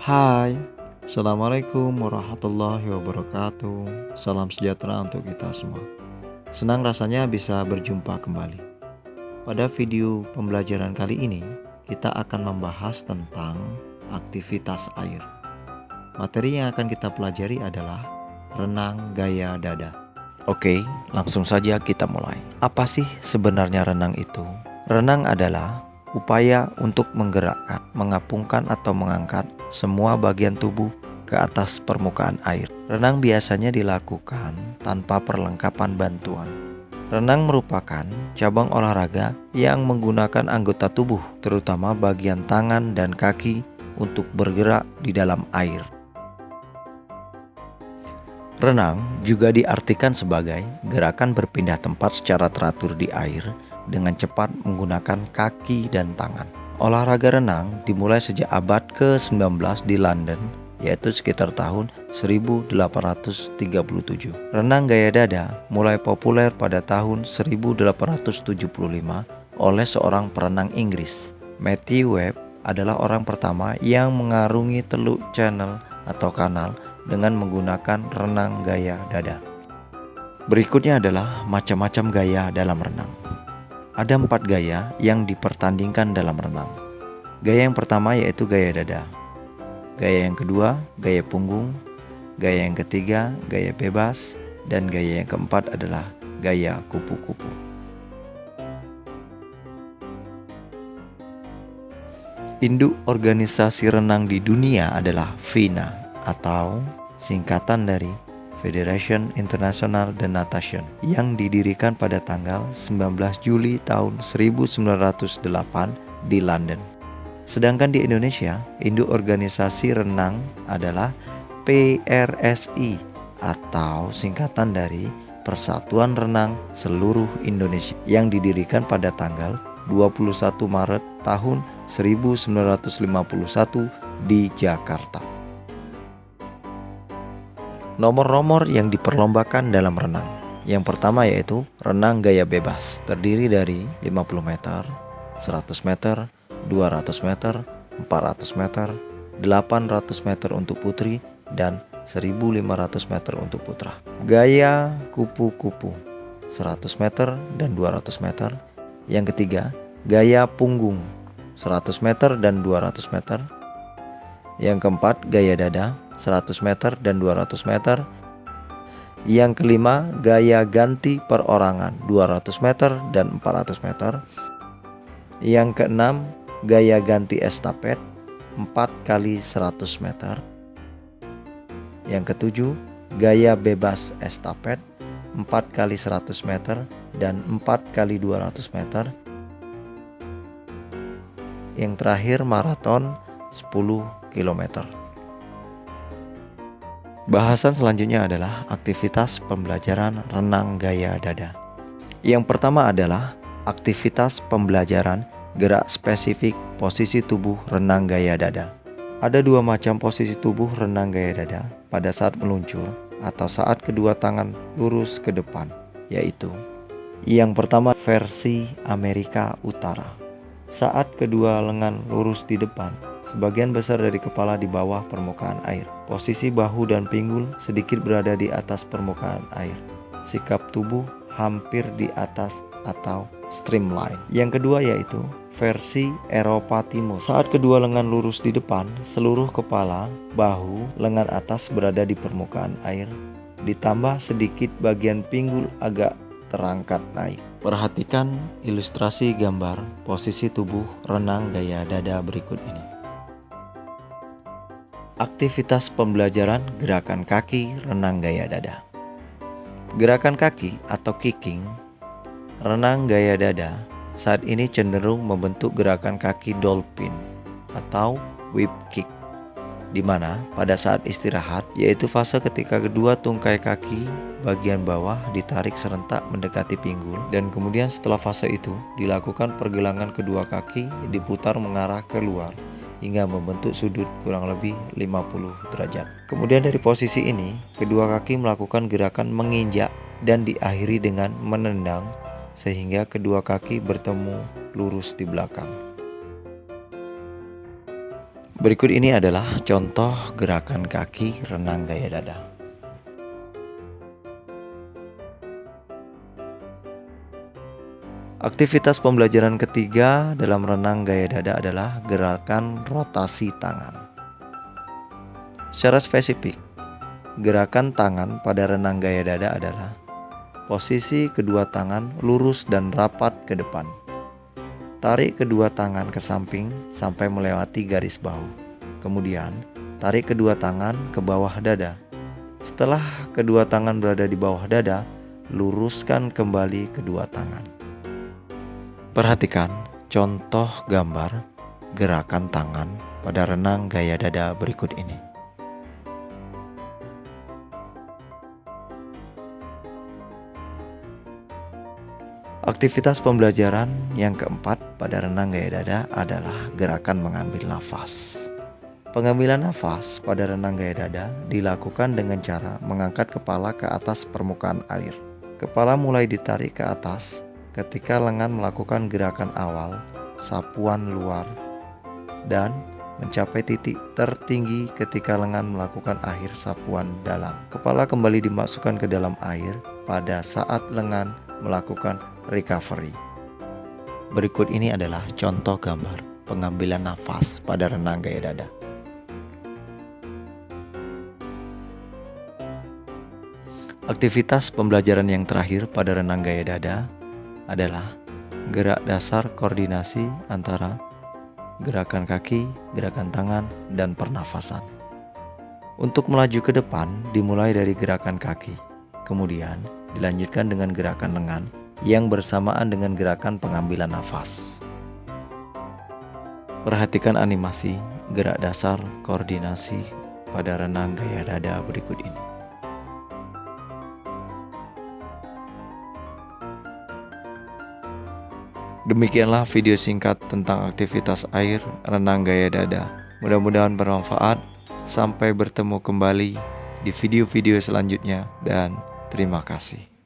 Hai, Assalamualaikum warahmatullahi wabarakatuh. Salam sejahtera untuk kita semua. Senang rasanya bisa berjumpa kembali. Pada video pembelajaran kali ini, kita akan membahas tentang aktivitas air. Materi yang akan kita pelajari adalah renang gaya dada. Oke, langsung saja kita mulai. Apa sih sebenarnya renang itu? Renang adalah upaya untuk menggerakkan, mengapungkan atau mengangkat semua bagian tubuh ke atas permukaan air. Renang biasanya dilakukan tanpa perlengkapan bantuan. Renang merupakan cabang olahraga yang menggunakan anggota tubuh, terutama bagian tangan dan kaki, untuk bergerak di dalam air. Renang juga diartikan sebagai gerakan berpindah tempat secara teratur di air dengan cepat menggunakan kaki dan tangan. Olahraga renang dimulai sejak abad ke-19 di London, yaitu sekitar tahun 1837. Renang gaya dada mulai populer pada tahun 1875 oleh seorang perenang Inggris. Matthew Webb adalah orang pertama yang mengarungi Teluk Channel atau kanal dengan menggunakan renang gaya dada. Berikutnya adalah macam-macam gaya dalam renang. Ada 4 gaya yang dipertandingkan dalam renang. Gaya yang pertama yaitu gaya dada. Gaya yang kedua, gaya punggung. Gaya yang ketiga, gaya bebas. Dan gaya yang keempat adalah gaya kupu-kupu. Induk organisasi renang di dunia adalah FINA atau singkatan dari Federation International de Natation, yang didirikan pada tanggal 19 Juli tahun 1908 di London. Sedangkan di Indonesia, induk organisasi renang adalah PRSI atau singkatan dari Persatuan Renang Seluruh Indonesia, yang didirikan pada tanggal 21 Maret tahun 1951 di Jakarta. Nomor-nomor yang diperlombakan dalam renang. Yang pertama yaitu renang gaya bebas, terdiri dari 50 meter, 100 meter, 200 meter, 400 meter, 800 meter untuk putri, dan 1500 meter untuk putra. Gaya kupu-kupu, 100 meter dan 200 meter. Yang ketiga, gaya punggung, 100 meter dan 200 meter. Yang keempat, gaya dada, 100 meter dan 200 meter. Yang kelima, gaya ganti perorangan, 200 meter dan 400 meter. Yang keenam, gaya ganti estafet, 4 kali 100 meter. Yang ketujuh, gaya bebas estafet, 4 kali 100 meter dan 4 kali 200 meter. Yang terakhir, maraton 10 km. Bahasan selanjutnya adalah aktivitas pembelajaran renang gaya dada. Yang pertama adalah aktivitas pembelajaran gerak spesifik posisi tubuh renang gaya dada. Ada 2 macam posisi tubuh renang gaya dada pada saat meluncur atau saat kedua tangan lurus ke depan, yaitu yang pertama versi Amerika Utara. Saat kedua lengan lurus di depan, sebagian besar dari kepala di bawah permukaan air. Posisi bahu dan pinggul sedikit berada di atas permukaan air. Sikap tubuh hampir di atas atau streamline. Yang kedua yaitu versi Eropa Timur. Saat kedua lengan lurus di depan, seluruh kepala, bahu, lengan atas berada di permukaan air, ditambah sedikit bagian pinggul agak terangkat naik. Perhatikan ilustrasi gambar posisi tubuh renang gaya dada berikut ini. Aktivitas pembelajaran gerakan kaki renang gaya dada. Gerakan kaki atau kicking renang gaya dada saat ini cenderung membentuk gerakan kaki dolphin atau whip kick, di mana pada saat istirahat, yaitu fase ketika kedua tungkai kaki bagian bawah ditarik serentak mendekati pinggul, dan kemudian setelah fase itu dilakukan pergelangan kedua kaki diputar mengarah keluar hingga membentuk sudut kurang lebih 50 derajat. Kemudian dari posisi ini, kedua kaki melakukan gerakan menginjak dan diakhiri dengan menendang sehingga kedua kaki bertemu lurus di belakang. Berikut ini adalah contoh gerakan kaki renang gaya dada. Aktivitas pembelajaran ketiga dalam renang gaya dada adalah gerakan rotasi tangan. Secara spesifik, gerakan tangan pada renang gaya dada adalah posisi kedua tangan lurus dan rapat ke depan. Tarik kedua tangan ke samping sampai melewati garis bahu. Kemudian, tarik kedua tangan ke bawah dada. Setelah kedua tangan berada di bawah dada, luruskan kembali kedua tangan. Perhatikan contoh gambar gerakan tangan pada renang gaya dada berikut ini. Aktivitas pembelajaran yang keempat pada renang gaya dada adalah gerakan mengambil nafas. Pengambilan nafas pada renang gaya dada dilakukan dengan cara mengangkat kepala ke atas permukaan air. Kepala mulai ditarik ke atas ketika lengan melakukan gerakan awal, sapuan luar, dan mencapai titik tertinggi ketika lengan melakukan akhir sapuan dalam. Kepala kembali dimasukkan ke dalam air pada saat lengan melakukan recovery. Berikut ini adalah contoh gambar pengambilan nafas pada renang gaya dada. Aktivitas pembelajaran yang terakhir pada renang gaya dada adalah gerak dasar koordinasi antara gerakan kaki, gerakan tangan, dan pernafasan. Untuk melaju ke depan dimulai dari gerakan kaki, kemudian dilanjutkan dengan gerakan lengan yang bersamaan dengan gerakan pengambilan nafas. Perhatikan animasi gerak dasar koordinasi pada renang gaya dada berikut ini. Demikianlah video singkat tentang aktivitas air renang gaya dada. Mudah-mudahan bermanfaat. Sampai bertemu kembali di video-video selanjutnya dan terima kasih.